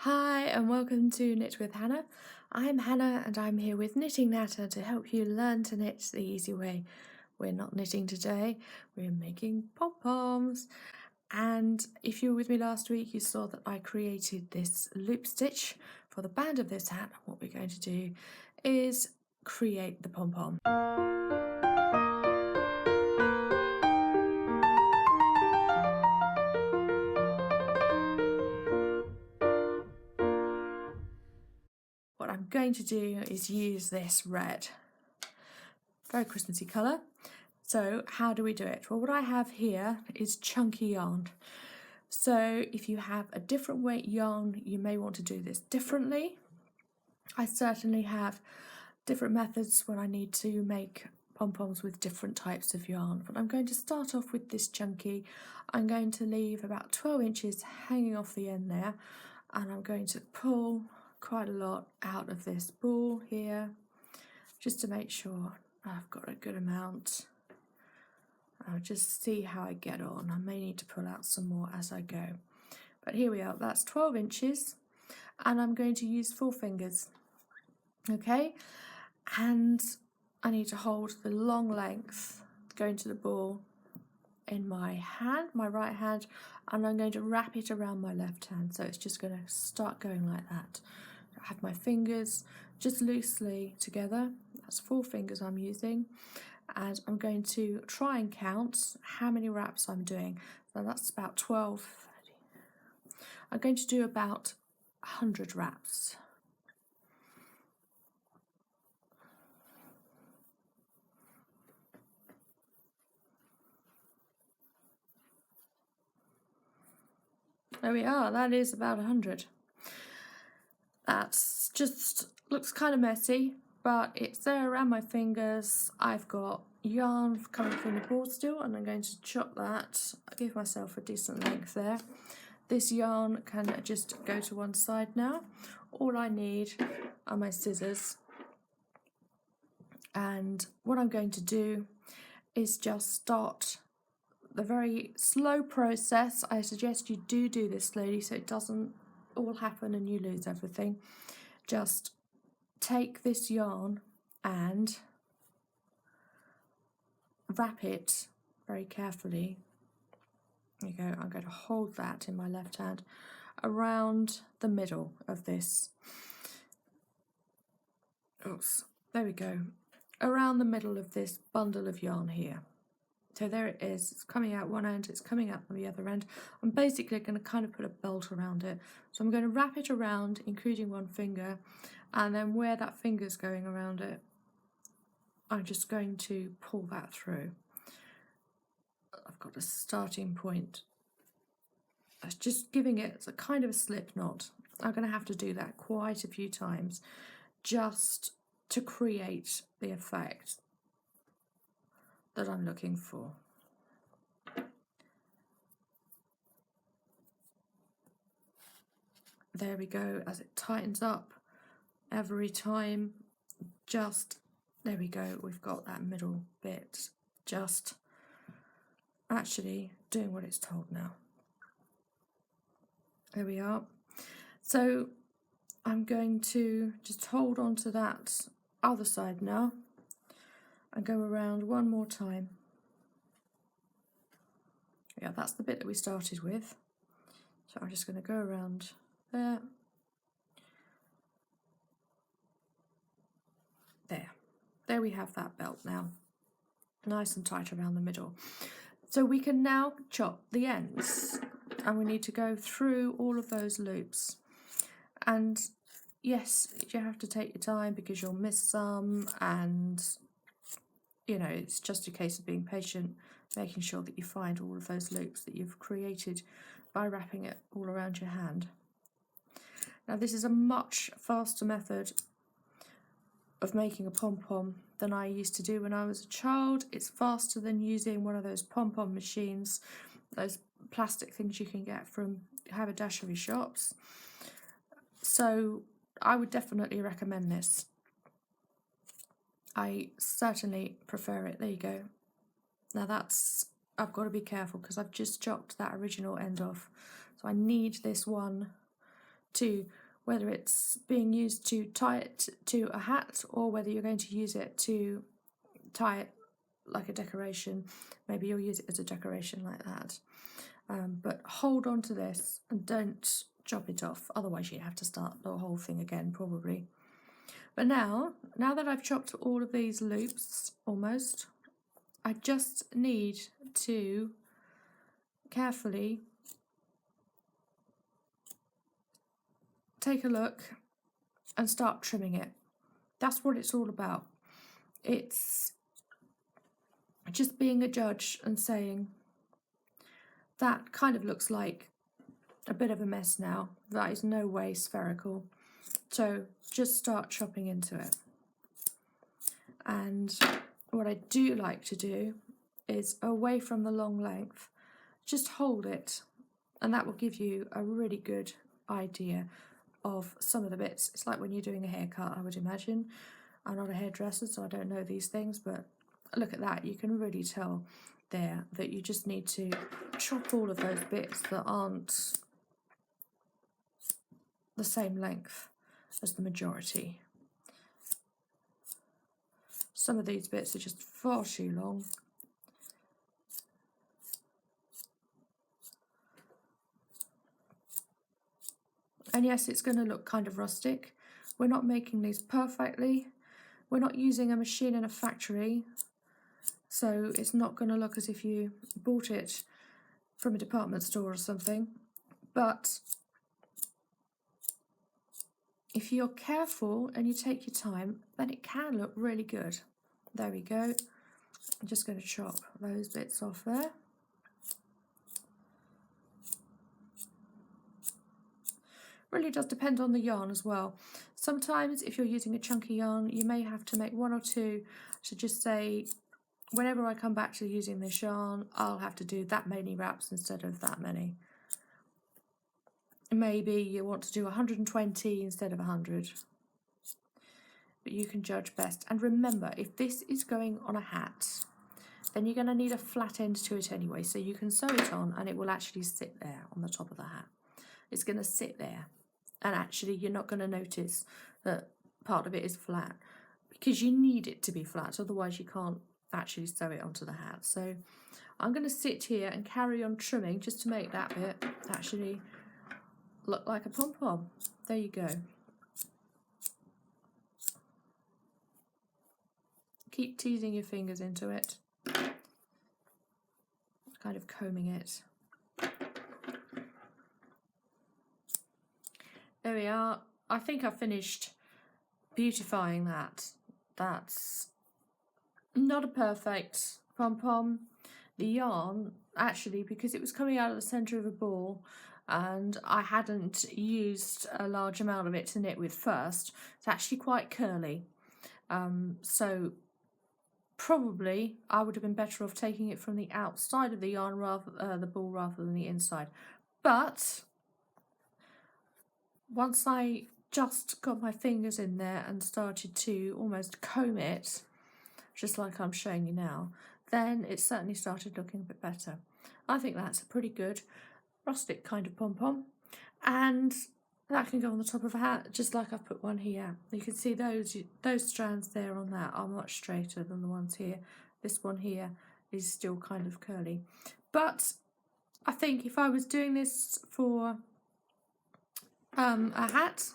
Hi and welcome to Knit with Hannah. I'm Hannah and I'm here with Knitting Natter to help you learn to knit the easy way. We're not knitting today, we're making pom-poms. And if you were with me last week, you saw that I created this loop stitch for the band of this hat. What we're going to do is create the pom-pom. What I'm going to do is use this red, very Christmassy colour. So how do we do it? Well, what I have here is chunky yarn. So if you have a different weight yarn, you may want to do this differently. I certainly have different methods when I need to make pom-poms with different types of yarn, but I'm going to start off with this chunky. I'm going to leave about 12 inches hanging off the end there, and I'm going to pull quite a lot out of this ball here just to make sure I've got a good amount. I'll just see how I get on. I may need to pull out some more as I go. But here we are, that's 12 inches, and I'm going to use 4 fingers. Okay, and I need to hold the long length going to the ball in my hand, my right hand, and I'm going to wrap it around my left hand. So it's just going to start going like that. I have my fingers just loosely together. That's 4 fingers I'm using. And I'm going to try and count how many wraps I'm doing. So that's about 12. I'm going to do about 100 wraps. There we are, that is about 100. That's just looks kind of messy, but it's there around my fingers. I've got yarn coming from the ball still, and I'm going to chop that. I'll give myself a decent length there. This yarn can just go to one side now. All I need are my scissors, and what I'm going to do is just start the very slow process. I suggest you do this slowly so it doesn't all happen and you lose everything. Just take this yarn and wrap it very carefully. There you go. I'm going to hold that in my left hand around the middle of this. Oops, there we go. Around the middle of this bundle of yarn here. So there it is, it's coming out one end, it's coming out from the other end. I'm basically going to kind of put a belt around it. So I'm going to wrap it around, including one finger, and then where that finger's going around it, I'm just going to pull that through. I've got a starting point. That's just giving it a kind of a slip knot. I'm going to have to do that quite a few times just to create the effect that I'm looking for. There we go, as it tightens up every time, just, there we go, we've got that middle bit just actually doing what it's told now. There we are. So I'm going to just hold on to that other side now and go around one more time. Yeah, that's the bit that we started with. So I'm just going to go around there. There we have that belt now, nice and tight around the middle. So we can now chop the ends, and we need to go through all of those loops. And yes, you have to take your time because you'll miss some, and you know, it's just a case of being patient, making sure that you find all of those loops that you've created by wrapping it all around your hand. Now this is a much faster method of making a pom-pom than I used to do when I was a child. It's faster than using one of those pom-pom machines, those plastic things you can get from haberdashery shops. So I would definitely recommend this. I certainly prefer it. There you go. Now that's, I've got to be careful because I've just chopped that original end off. So I need this one to whether it's being used to tie it to a hat or whether you're going to use it to tie it like a decoration. Maybe you'll use it as a decoration like that. But hold on to this and don't chop it off, otherwise you have to start the whole thing again probably. But now that I've chopped all of these loops almost, I just need to carefully take a look and start trimming it. That's what it's all about. It's just being a judge and saying, that kind of looks like a bit of a mess now. That is no way spherical. So just start chopping into it. And what I do like to do is, away from the long length, just hold it, and that will give you a really good idea of some of the bits. It's like when you're doing a haircut, I would imagine. I'm not a hairdresser, so I don't know these things, but look at that. You can really tell there that you just need to chop all of those bits that aren't the same length as the majority. Some of these bits are just far too long. And yes, it's going to look kind of rustic. We're not making these perfectly. We're not using a machine in a factory, so it's not going to look as if you bought it from a department store or something. But if you're careful and you take your time, then it can look really good. There we go. I'm just going to chop those bits off there. Really does depend on the yarn as well. Sometimes if you're using a chunky yarn, you may have to make one or two to just say, whenever I come back to using this yarn, I'll have to do that many wraps instead of that many. Maybe you want to do 120 instead of 100. But you can judge best. And remember, if this is going on a hat, then you're going to need a flat end to it anyway, so you can sew it on and it will actually sit there on the top of the hat. It's going to sit there, and actually you're not going to notice that part of it is flat, because you need it to be flat, otherwise you can't actually sew it onto the hat. So I'm going to sit here and carry on trimming just to make that bit actually look like a pom-pom. There you go. Keep teasing your fingers into it, kind of combing it. There we are. I think I've finished beautifying that. That's not a perfect pom-pom. The yarn, actually, because it was coming out of the centre of a ball and I hadn't used a large amount of it to knit with first, it's actually quite curly. So probably I would have been better off taking it from the outside of the yarn, the ball, rather than the inside. But once I just got my fingers in there and started to almost comb it, just like I'm showing you now, then it certainly started looking a bit better. I think that's a pretty good rustic kind of pom-pom, and that can go on the top of a hat, just like I've put one here. You can see those strands there on that are much straighter than the ones here. This one here is still kind of curly. But I think if I was doing this for a hat,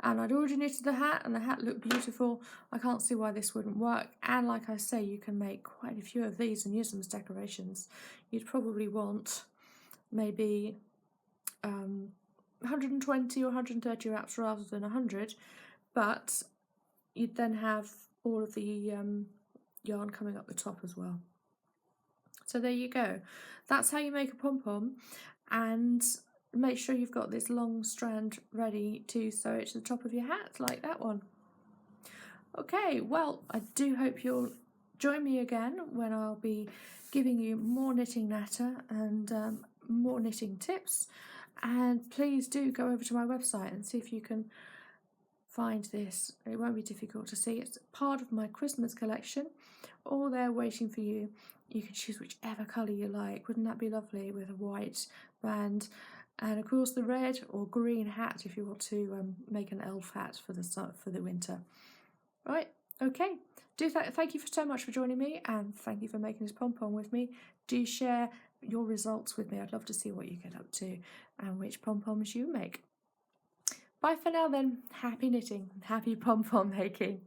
and I'd already knitted the hat and the hat looked beautiful, I can't see why this wouldn't work. And like I say, you can make quite a few of these and use them as decorations. You'd probably want maybe 120 or 130 wraps rather than 100, but you'd then have all of the yarn coming up the top as well. So there you go. That's how you make a pom-pom, and make sure you've got this long strand ready to sew it to the top of your hat like that one. Okay, well, I do hope you'll join me again when I'll be giving you more knitting natter and more knitting tips. And please do go over to my website and see if you can find this. It won't be difficult to see. It's part of my Christmas collection, all there waiting for you. You can choose whichever colour you like. Wouldn't that be lovely, with a white band And of course the red or green hat if you want to make an elf hat for the winter. Right, okay. Thank you so much for joining me, and thank you for making this pom-pom with me. Do share your results with me. I'd love to see what you get up to and which pom-poms you make. Bye for now then. Happy knitting, happy pom-pom making.